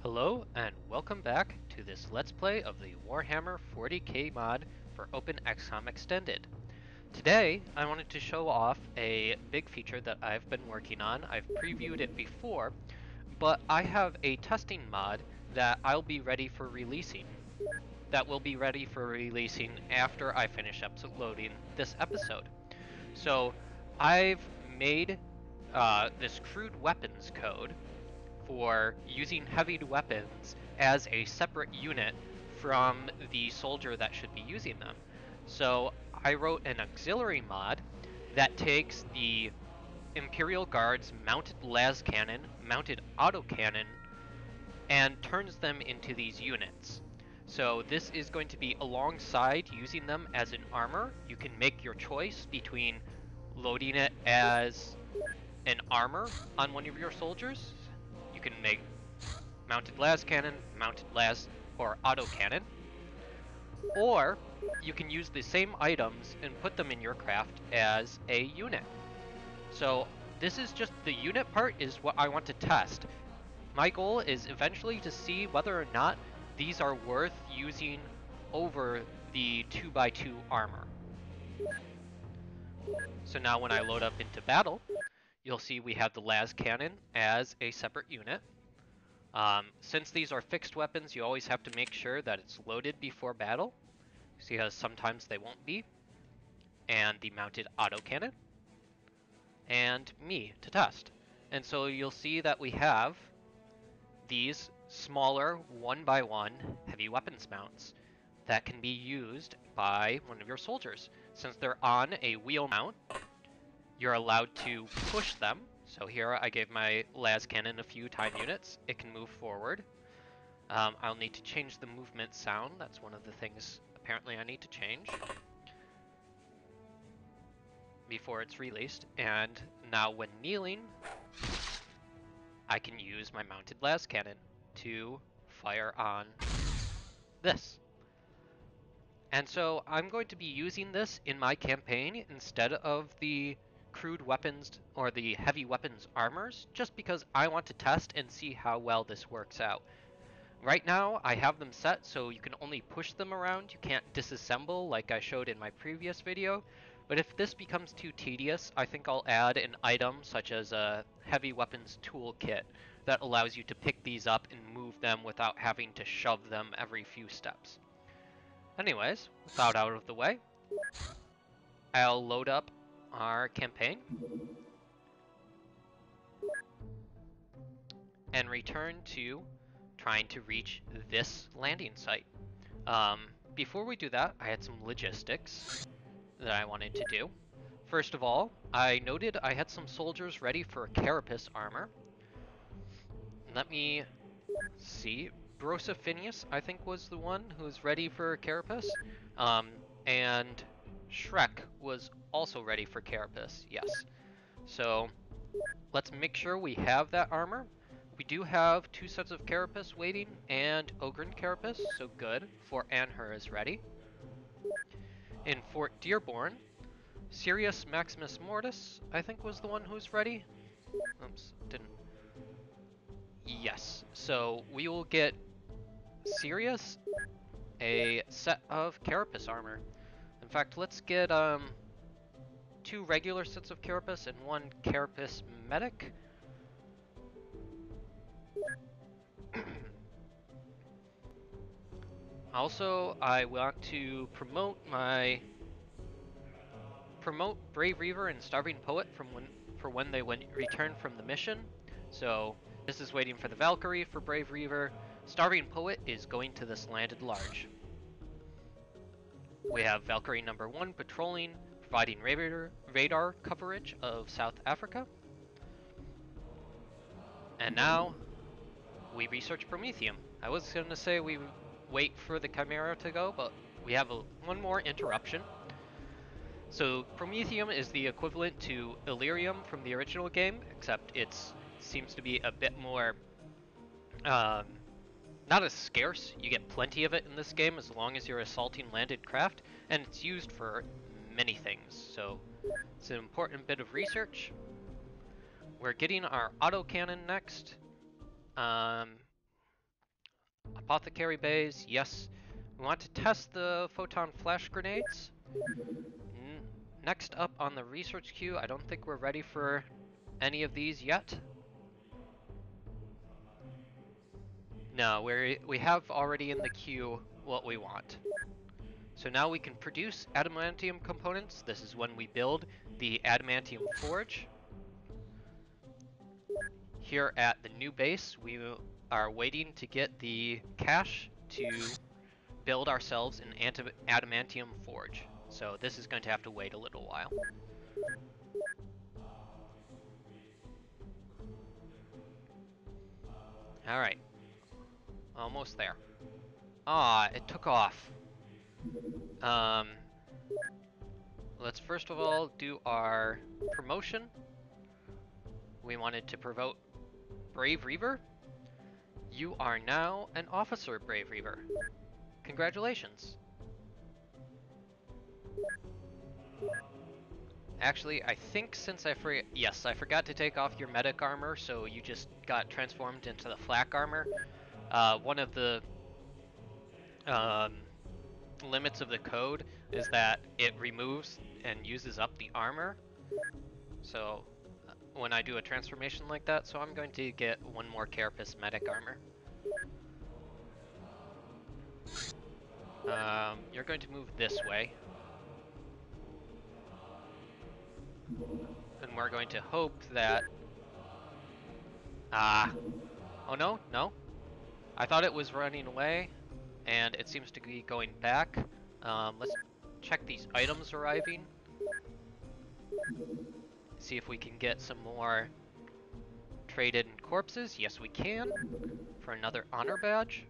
Hello and welcome back to this Let's Play of the Warhammer 40k mod for OpenXcom Extended. Today I wanted to show off a big feature that I've been working on. I've previewed it before, but I have a testing mod that I'll be ready for releasing. That will be ready for releasing after I finish uploading this episode. So I've made this crude weapons code for using heavy weapons as a separate unit from the soldier that should be using them. So I wrote an auxiliary mod that takes the Imperial Guard's mounted las cannon, mounted autocannon, and turns them into these units. So this is going to be alongside using them as an armor. You can make your choice between loading it as an armor on one of your soldiers. You can make mounted las cannon, mounted las, or autocannon, or you can use the same items and put them in your craft as a unit. So this is just the unit part is what I want to test. My goal is eventually to see whether or not these are worth using over the 2x2 armor. So now when I load up into battle, you'll see we have the las cannon as a separate unit. Since these are fixed weapons, you always have to make sure that it's loaded before battle. See how sometimes they won't be. And the mounted autocannon. And me to test. And so you'll see that we have these smaller 1x1 heavy weapons mounts that can be used by one of your soldiers. Since they're on a wheel mount, you're allowed to push them. So here I gave my las cannon a few time units. It can move forward. I'll need to change the movement sound. That's one of the things apparently I need to change before it's released. And now when kneeling, I can use my mounted las cannon to fire on this. And so I'm going to be using this in my campaign instead of the crude weapons or the heavy weapons armors, just because I want to test and see how well this works out. Right now I have them set so you can only push them around, you can't disassemble like I showed in my previous video, but if this becomes too tedious, I think I'll add an item such as a heavy weapons toolkit that allows you to pick these up and move them without having to shove them every few steps. Anyways, with that out of the way, I'll load up our campaign and return to trying to reach this landing site. Before we do that, I had some logistics that I wanted to do. First of all, I noted I had some soldiers ready for carapace armor. Let me see. Brosophinius, I think, was the one who was ready for carapace. And Shrek was also ready for carapace, yes. So let's make sure we have that armor. We do have 2 sets of carapace waiting and Ogren carapace, so good. Fort Anher is ready. In Fort Dearborn, Sirius Maximus Mortis, I think, was the one who's ready. Oops, didn't. Yes, so we will get Sirius a set of carapace armor. In fact, let's get 2 regular sets of carapace and 1 carapace medic. Also, I want to promote Brave Reaver and Starving Poet for when they return from the mission. So this is waiting for the Valkyrie for Brave Reaver. Starving Poet is going to this landed large. We have Valkyrie number 1 patrolling, providing radar coverage of South Africa. And now we research Promethium. I was going to say we wait for the Chimera to go, but we have one more interruption. So Promethium is the equivalent to Illyrium from the original game, except it seems to be a bit more, not as scarce. You get plenty of it in this game as long as you're assaulting landed craft, and it's used for many things. So it's an important bit of research. We're getting our autocannon next. Apothecary bays, yes. We want to test the photon flash grenades. Next up on the research queue, I don't think we're ready for any of these yet. No, we have already in the queue what we want. So now we can produce adamantium components. This is when we build the adamantium forge. Here at the new base, we are waiting to get the cash to build ourselves an adamantium forge. So this is going to have to wait a little while. Alright. Almost there. Ah, it took off. Let's first of all do our promotion. We wanted to promote Brave Reaver. You are now an officer, Brave Reaver. Congratulations. Actually, I think since I forgot to take off your medic armor, so you just got transformed into the flak armor. One of the limits of the code is that it removes and uses up the armor. So when I do a transformation like that, so I'm going to get one more Carapace medic armor. You're going to move this way. And we're going to hope that... Oh no, no. I thought it was running away, and it seems to be going back. Let's check these items arriving. See if we can get some more traded corpses. Yes, we can. For another honor badge.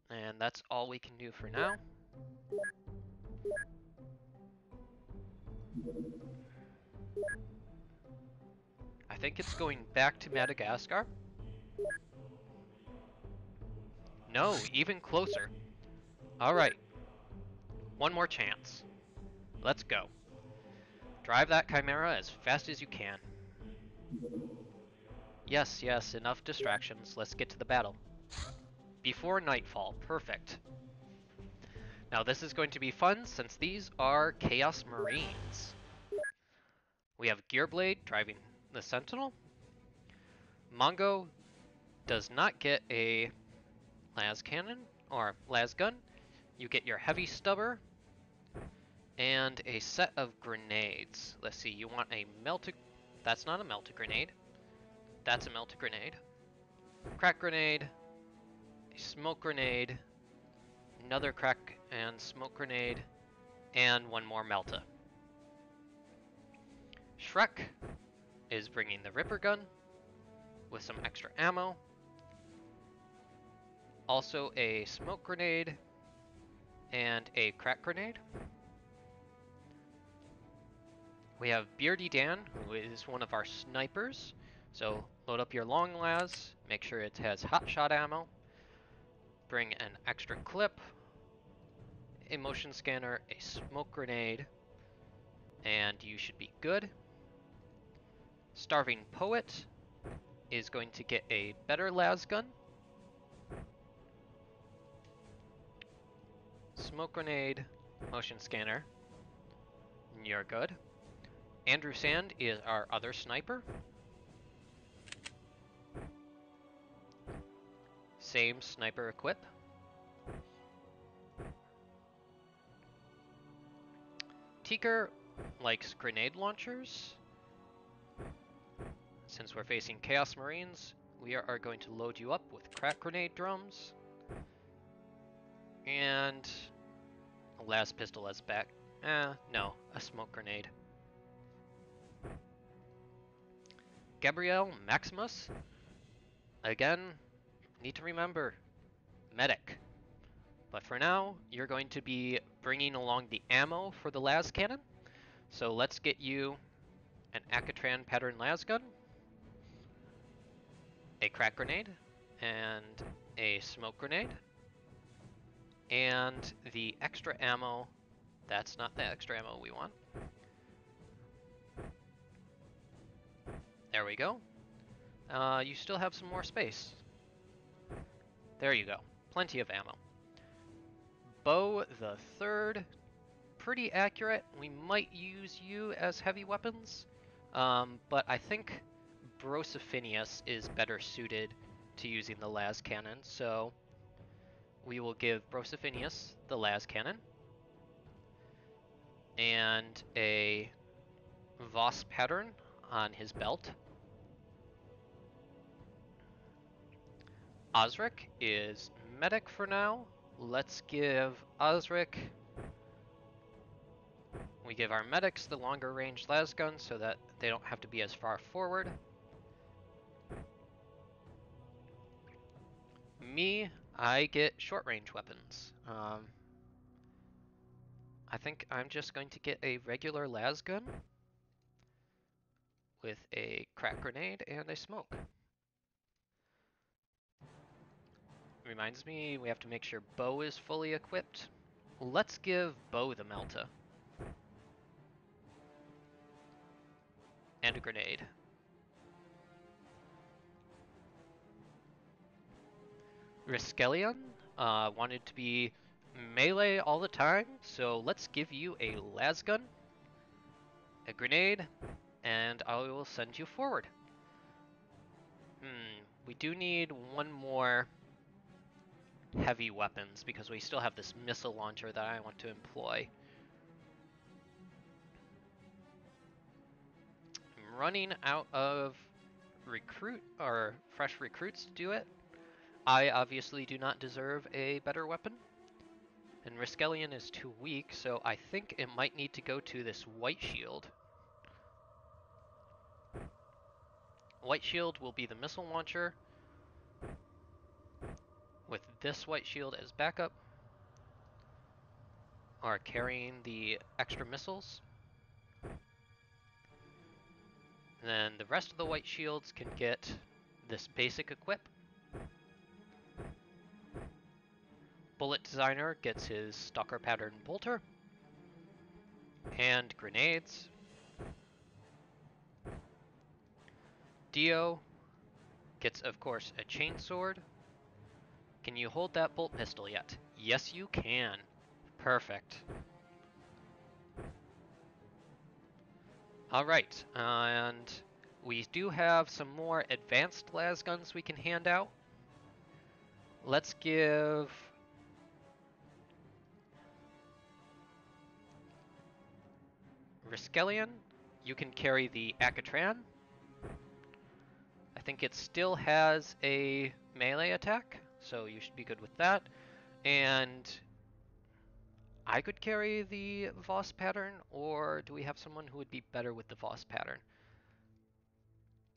And that's all we can do for now. I think it's going back to Madagascar. No, even closer. Alright. One more chance. Let's go. Drive that Chimera as fast as you can. Yes, yes, enough distractions. Let's get to the battle. Before nightfall. Perfect. Now this is going to be fun since these are Chaos Marines. We have Gearblade driving the Sentinel. Mongo does not get a las cannon or las gun. You get your heavy stubber and a set of grenades. Let's see, you want a melted... That's not a melted grenade. That's a melted grenade. Crack grenade, a smoke grenade, another crack and smoke grenade, and one more melta. Shrek is bringing the Ripper gun with some extra ammo. Also a smoke grenade and a crack grenade. We have Beardy Dan, who is one of our snipers. So load up your long las, make sure it has hot shot ammo. Bring an extra clip, a motion scanner, a smoke grenade, and you should be good. Starving Poet is going to get a better las gun. Smoke grenade, motion scanner, you're good. Andrew Sand is our other sniper. Same sniper equip. Teaker likes grenade launchers. Since we're facing Chaos Marines, we are going to load you up with crack grenade drums. And a las pistol as back. No, a smoke grenade. Gabrielle Maximus. Again, need to remember, medic. But for now, you're going to be bringing along the ammo for the las cannon. So let's get you an Acatran pattern las gun, a crack grenade, and a smoke grenade. And the extra ammo, that's not the extra ammo we want. There we go. You still have some more space. There you go. Plenty of ammo. Bow the third. Pretty accurate. We might use you as heavy weapons. But I think Brosifinius is better suited to using the las cannon, so we will give Brosifinius the las cannon and a Voss pattern on his belt. Osric is medic for now. Let's give Osric... We give our medics the longer range las gun so that they don't have to be as far forward. Me, I get short range weapons. I think I'm just going to get a regular las gun with a crack grenade and a smoke. Reminds me, we have to make sure Bow is fully equipped. Let's give Bow the Melta. And a grenade. Riskelion wanted to be melee all the time, so let's give you a las gun, a grenade, and I will send you forward. We do need one more heavy weapons because we still have this missile launcher that I want to employ. I'm running out of fresh recruits to do it. I obviously do not deserve a better weapon. And Riskelion is too weak, so I think it might need to go to this White Shield. White Shield will be the missile launcher, with this White Shield as backup, or carrying the extra missiles. And then the rest of the White Shields can get this basic equip. Bullet Designer gets his Stalker Pattern Bolter and grenades. Dio gets, of course, a chainsword. Can you hold that bolt pistol yet? Yes, you can. Perfect. Alright, and we do have some more advanced las guns we can hand out. Let's give... Riskelion, you can carry the Akatran. I think it still has a melee attack, so you should be good with that. And I could carry the Voss pattern, or do we have someone who would be better with the Voss pattern?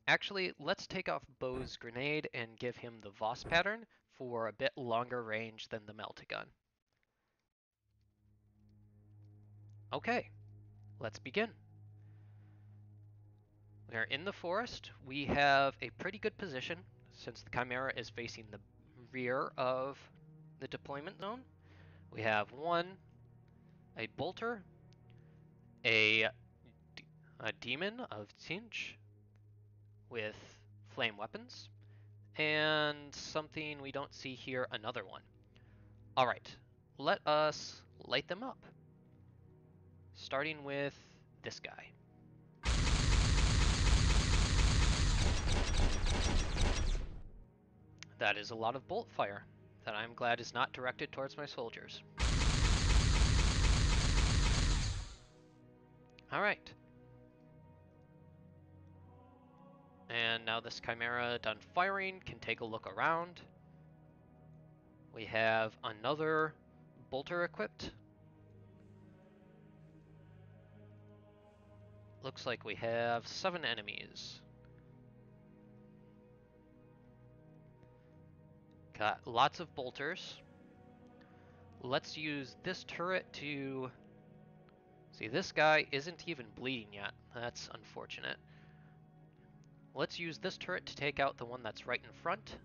Actually, let's take off Bow's grenade and give him the Voss pattern for a bit longer range than the Meltagun. Okay, let's begin. We are in the forest. We have a pretty good position since the Chimera is facing the rear of the deployment zone. We have a bolter, a demon of Tzeentch with flame weapons, and something we don't see here, another one. Alright, let us light them up. Starting with this guy. That is a lot of bolt fire that I'm glad is not directed towards my soldiers. Alright. And now this Chimera done firing can take a look around. We have another bolter equipped. Looks like we have 7 enemies. Got lots of bolters. Let's use this turret to... See, this guy isn't even bleeding yet. That's unfortunate. Let's use this turret to take out the one that's right in front.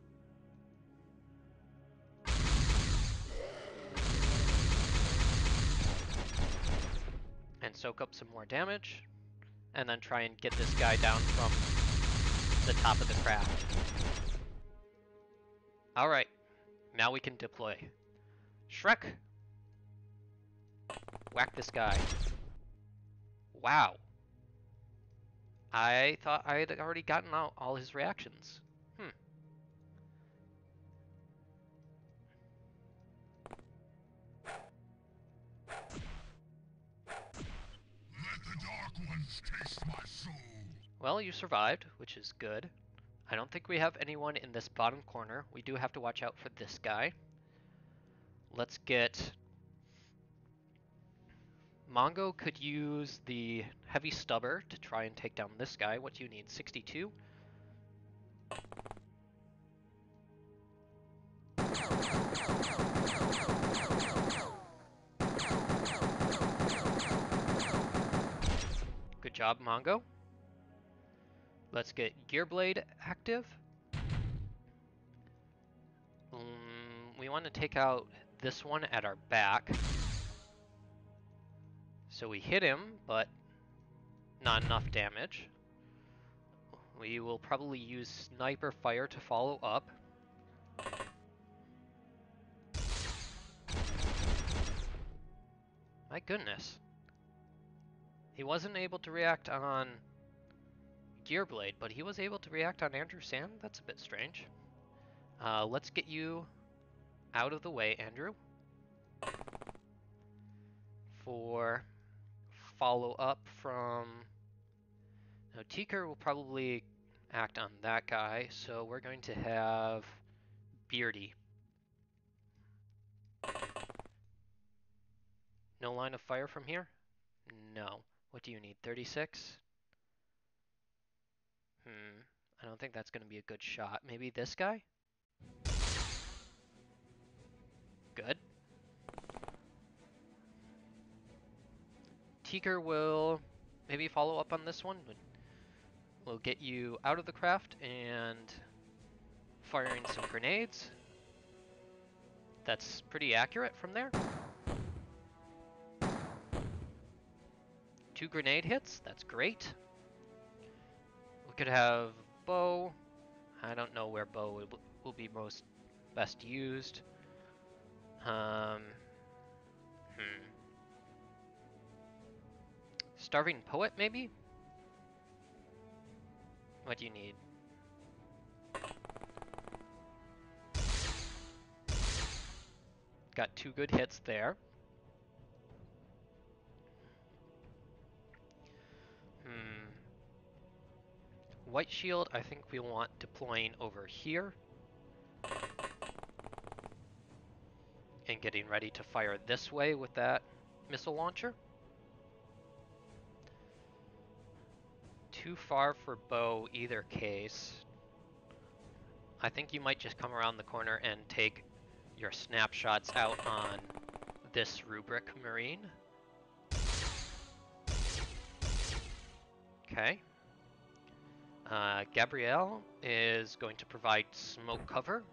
And soak up some more damage. And then try and get this guy down from the top of the craft. Alright. Now we can deploy. Shrek! Whack this guy. Wow. I thought I had already gotten out all his reactions. Let the Dark Ones taste my soul. Well, you survived, which is good. I don't think we have anyone in this bottom corner. We do have to watch out for this guy. Let's get... Mongo could use the heavy stubber to try and take down this guy. What do you need? 62? Good job, Mongo. Let's get Gearblade active. We want to take out this one at our back. So we hit him, but not enough damage. We will probably use sniper fire to follow up. My goodness. He wasn't able to react on Gearblade, but he was able to react on Andrew Sand? That's a bit strange. Let's get you out of the way, Andrew. For follow-up from... Now, Teaker will probably act on that guy, so we're going to have Beardy. No line of fire from here? No. What do you need, 36? I don't think that's going to be a good shot. Maybe this guy? Good. Teaker will maybe follow up on this one. We'll get you out of the craft and firing some grenades. That's pretty accurate from there. 2 grenade hits, that's great. We could have bow. I don't know where bow will be best used. Starving Poet, maybe? What do you need? Got 2 good hits there. White Shield, I think we want deploying over here. And getting ready to fire this way with that missile launcher. Too far for bow either case. I think you might just come around the corner and take your snapshots out on this Rubric Marine. Okay. Gabrielle is going to provide smoke cover.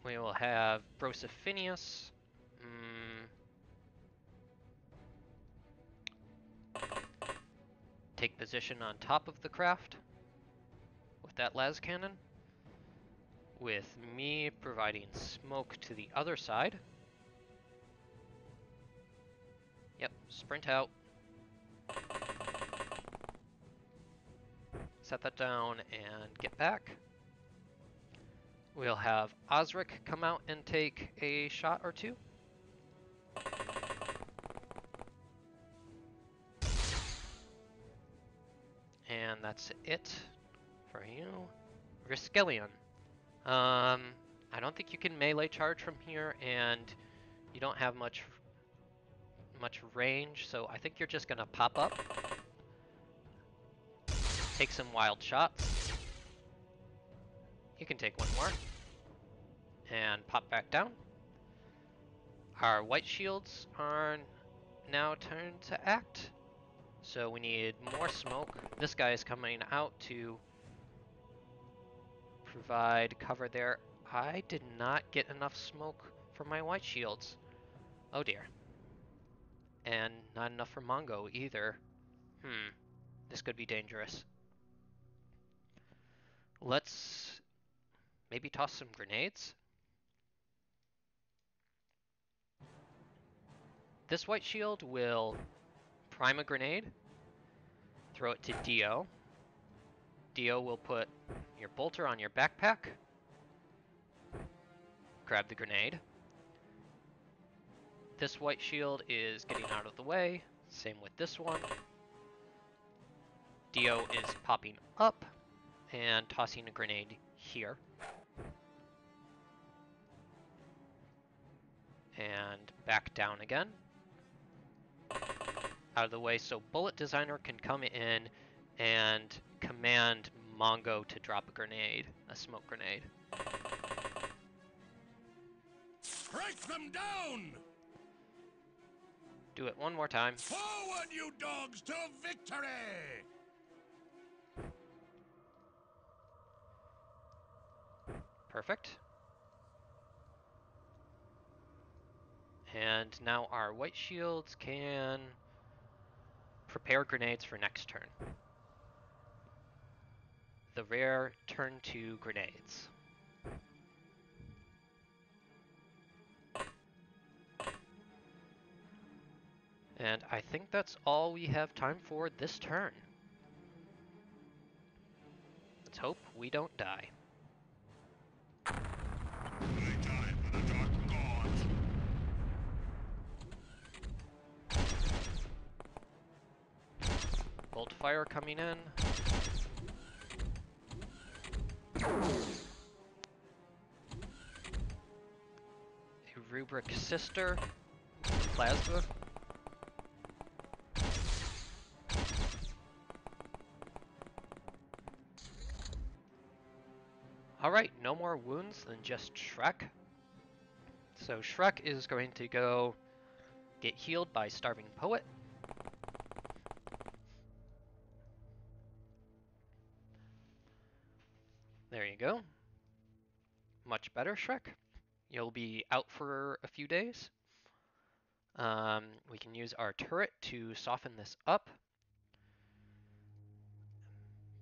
We will have Brosophinius. Take position on top of the craft with that las cannon, with me providing smoke to the other side. Yep, sprint out. Set that down and get back. We'll have Osric come out and take a shot or 2. And that's it for you. Riskelion. I don't think you can melee charge from here, and you don't have much range, so I think you're just gonna pop up, take some wild shots. You can take one more, and pop back down. Our white shields are now turned to act. So we need more smoke. This guy is coming out to provide cover there. I did not get enough smoke for my white shields. Oh dear. And not enough for Mongo either. This could be dangerous. Let's maybe toss some grenades. This white shield will prime a grenade, throw it to Dio. Dio will put your bolter on your backpack, grab the grenade. This white shield is getting out of the way, same with this one. Dio is popping up and tossing a grenade here. And back down again. Out of the way so Bullet Designer can come in and command Mongo to drop a grenade, a smoke grenade. Strike them down! Do it one more time. Forward, you dogs, to victory! Perfect. And now our white shields can prepare grenades for next turn. The rare turn to grenades. And I think that's all we have time for this turn. Let's hope we don't die. I die for the dark gods. Bolt fire coming in. A Rubric sister. Plasma. Alright, no more wounds than just Shrek. So Shrek is going to go get healed by Starving Poet. There you go. Much better, Shrek. You'll be out for a few days. We can use our turret to soften this up.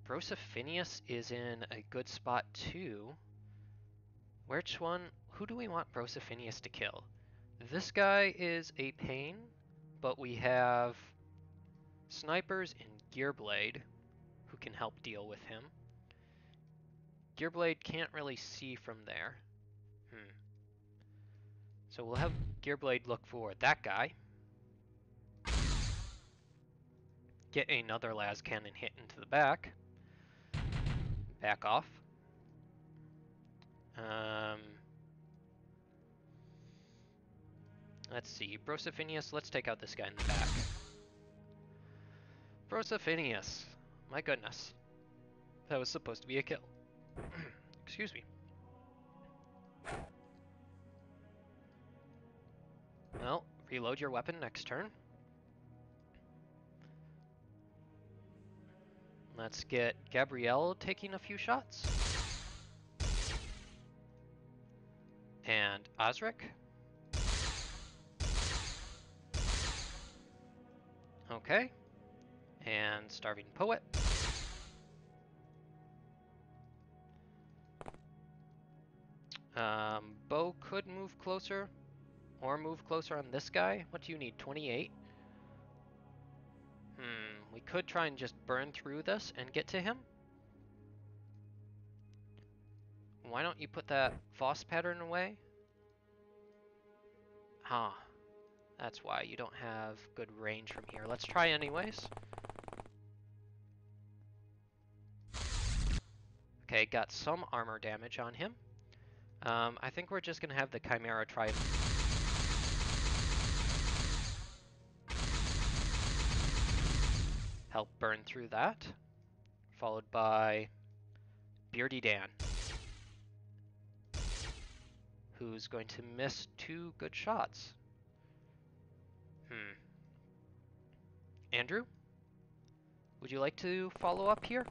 Brosophinius is in a good spot too. Which one? Who do we want Brosophinius to kill? This guy is a pain, but we have snipers and Gearblade who can help deal with him. Gearblade can't really see from there. So we'll have Gearblade look for that guy. Get another las cannon hit into the back. Back off. Let's see. Brosophinius, let's take out this guy in the back. Brosophinius. My goodness. That was supposed to be a kill. Excuse me. Well, reload your weapon next turn. Let's get Gabrielle taking a few shots. And Osric. Okay. And Starving Poet. Bo could move closer. Or move closer on this guy. What do you need? 28? We could try and just burn through this and get to him. Why don't you put that Voss pattern away? Huh. That's why you don't have good range from here. Let's try anyways. Okay, got some armor damage on him. I think we're just gonna have the Chimera try and help burn through that. Followed by Beardy Dan, who's going to miss 2 good shots. Andrew? Would you like to follow up here?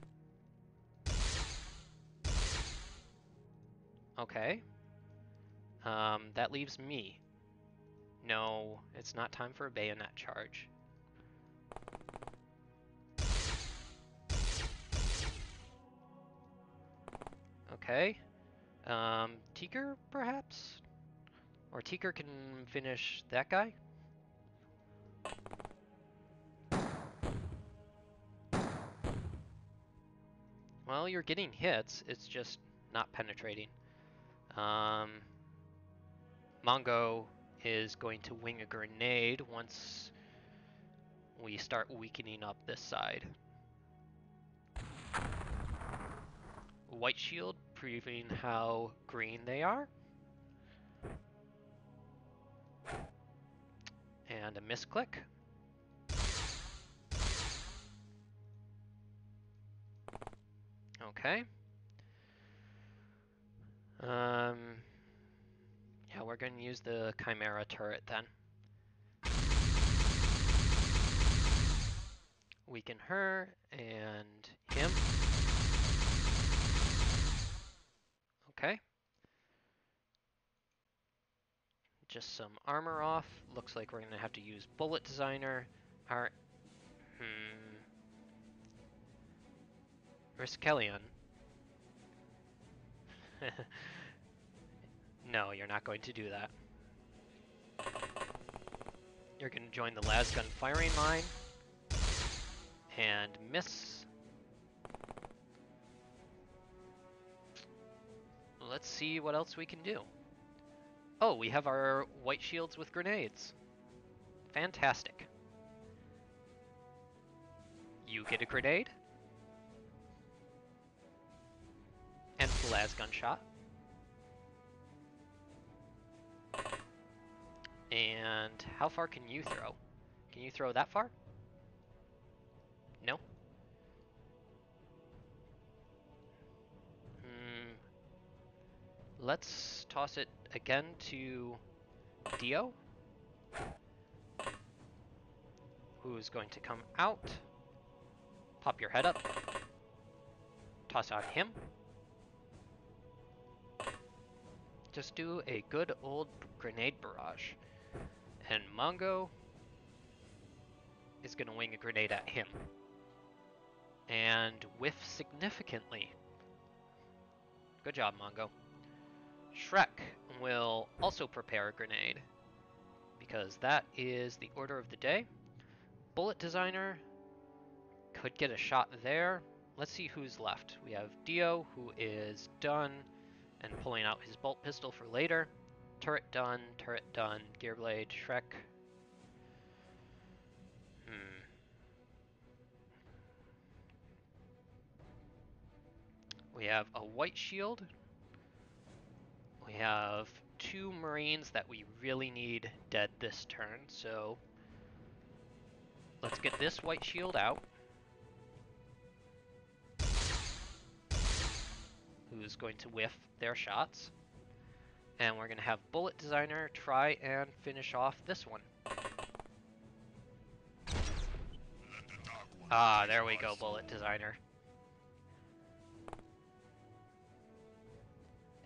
Okay. That leaves me. No, it's not time for a bayonet charge. Okay. Teaker, perhaps? Or Teaker can finish that guy? Well, you're getting hits, it's just not penetrating. Mongo is going to wing a grenade once we start weakening up this side. White shield, proving how green they are. And a misclick. Okay. Yeah, we're going to use the Chimera turret then. Weaken her and him. Okay. Just some armor off. Looks like we're going to have to use Bullet Designer. Our Riskelion. No, you're not going to do that. You're going to join the lasgun firing line and miss. Let's see what else we can do. Oh, we have our white shields with grenades. Fantastic. You get a grenade. And the lasgun shot. And how far can you throw? Can you throw that far? No? Let's toss it again to Dio, who's going to come out, pop your head up, toss on him. Just do a good old grenade barrage. And Mongo is going to wing a grenade at him. And whiff significantly. Good job, Mongo. Shrek will also prepare a grenade, because that is the order of the day. Bullet Designer could get a shot there. Let's see who's left. We have Dio, who is done and pulling out his bolt pistol for later. Turret done, Gearblade, Shrek. We have a white shield. We have 2 Marines that we really need dead this turn, so let's get this white shield out. Who's going to whiff their shots. And we're going to have Bullet Designer try and finish off this one. Ah, there we go, Bullet Designer.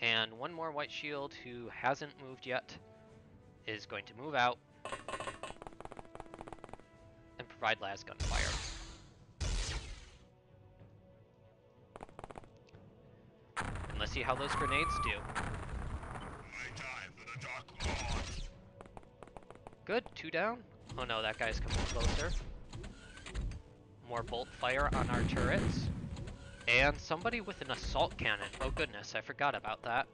And one more white shield who hasn't moved yet is going to move out and provide lasgun fire. And let's see how those grenades do. Good, 2 down. Oh no, that guy's coming closer. More bolt fire on our turrets. And somebody with an assault cannon. Oh goodness, I forgot about that.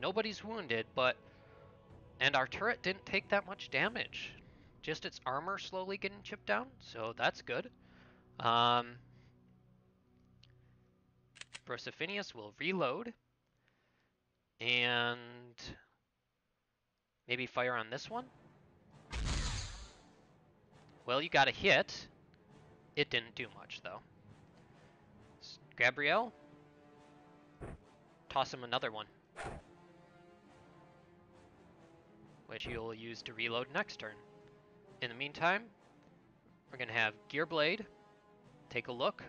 Nobody's wounded, but... And our turret didn't take that much damage. Just its armor slowly getting chipped down, so that's good. Brosifinius will reload. And... maybe fire on this one? Well, you got a hit. It didn't do much, though. Gabrielle? Toss him another one. Which you'll use to reload next turn. In the meantime, we're going to have Gearblade take a look.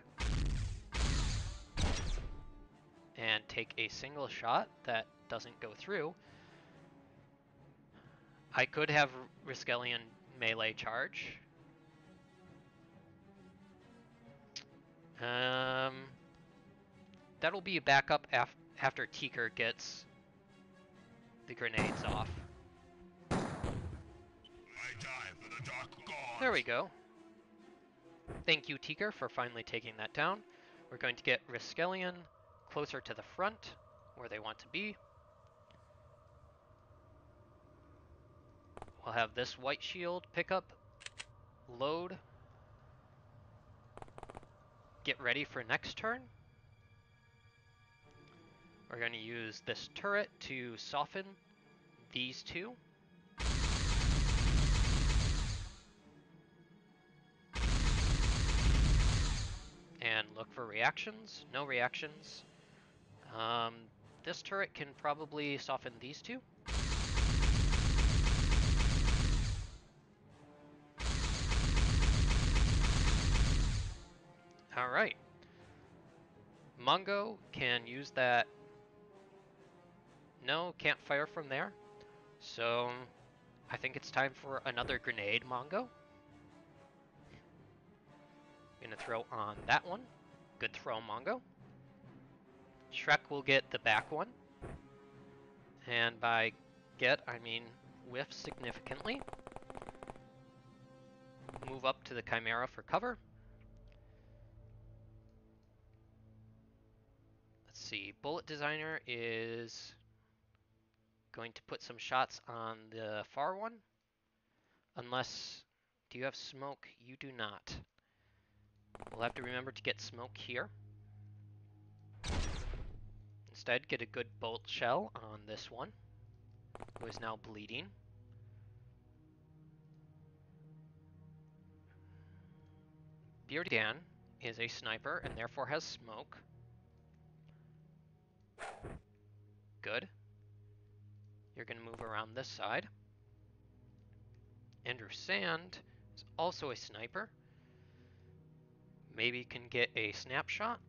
and take a single shot that doesn't go through. I could have Riskelion melee charge. That'll be a backup after Teeker gets the grenades off. I die for the Dark God. There we go. Thank you, Teeker, for finally taking that down. We're going to get Riskelion closer to the front, where they want to be. We'll have this white shield pick up, load, get ready for next turn. We're going to use this turret to soften these two. And look for reactions. No reactions. This turret can probably soften these two. Alright. Mongo can use that. No, can't fire from there. So I think it's time for another grenade, Mongo. Gonna throw on that one. Good throw, Mongo. Shrek will get the back one. And by get, I mean whiff significantly. Move up to the Chimera for cover. Let's see, Bullet Designer is going to put some shots on the far one. Unless, do you have smoke? You do not. We'll have to remember to get smoke here. Instead, get a good bolt shell on this one, who is now bleeding. Beardy Dan is a sniper and therefore has smoke. Good. You're going to move around this side. Andrew Sand is also a sniper. Maybe can get a snapshot.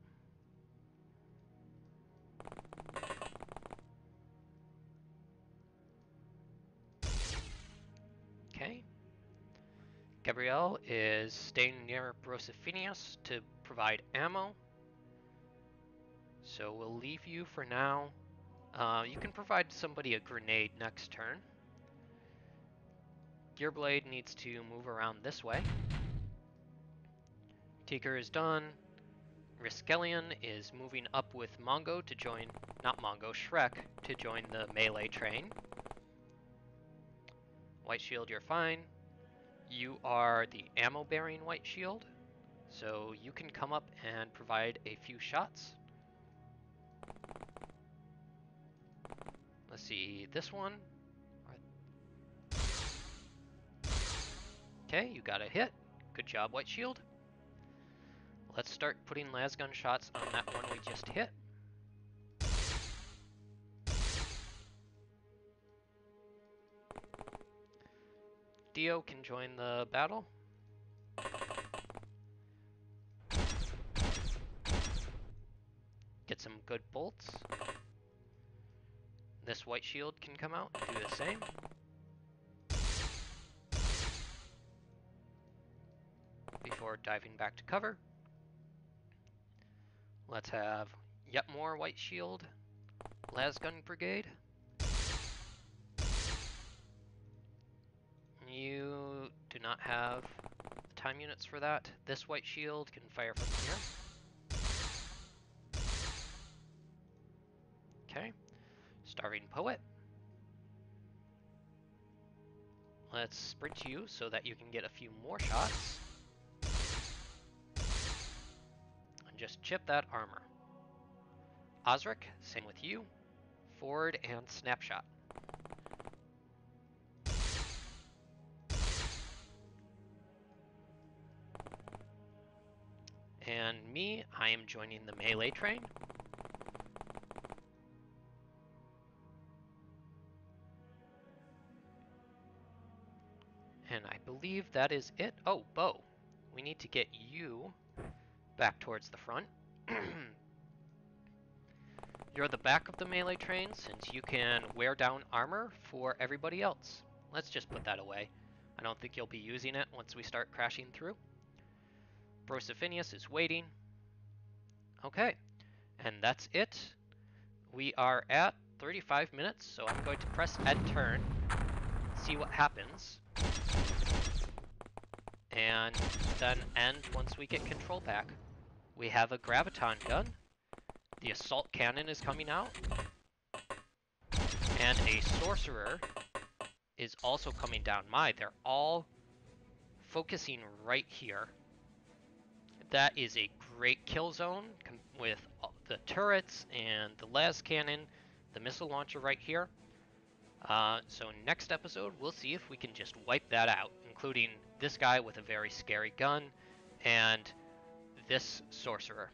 Okay. Gabrielle is staying near Brosifinius to provide ammo. So we'll leave you for now. You can provide somebody a grenade next turn. Gearblade needs to move around this way. Teeker is done. Riskelion is moving up with Mongo to join, not Mongo, Shrek, to join the melee train. White Shield, you're fine. You are the ammo-bearing White Shield, so you can come up and provide a few shots. Let's see, this one. Okay, you got a hit. Good job, White Shield. Let's start putting lasgun shots on that one we just hit. Dio can join the battle. Get some good bolts. This White Shield can come out and do the same. Before diving back to cover. Let's have yet more White Shield. Lasgun Brigade. You do not have the time units for that. This White Shield can fire from here. Okay. Starving Poet. Let's sprint you so that you can get a few more shots. And just chip that armor. Osric, same with you. Forward and snapshot. And me, I am joining the melee train. And I believe that is it. Oh, Bo. We need to get you back towards the front. You're the back of the melee train since you can wear down armor for everybody else. Let's just put that away. I don't think you'll be using it once we start crashing through. Brosifinius is waiting. Okay, and that's it. We are at 35 minutes, so I'm going to press end turn, see what happens, and then end once we get control back. We have a graviton gun. The assault cannon is coming out. And a sorcerer is also coming down. They're all focusing right here. That is a great kill zone with the turrets and the las cannon, the missile launcher right here. So next episode, we'll see if we can just wipe that out, including this guy with a very scary gun and this sorcerer.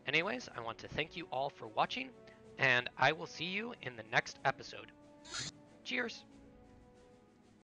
Anyways, I want to thank you all for watching, and I will see you in the next episode. Cheers!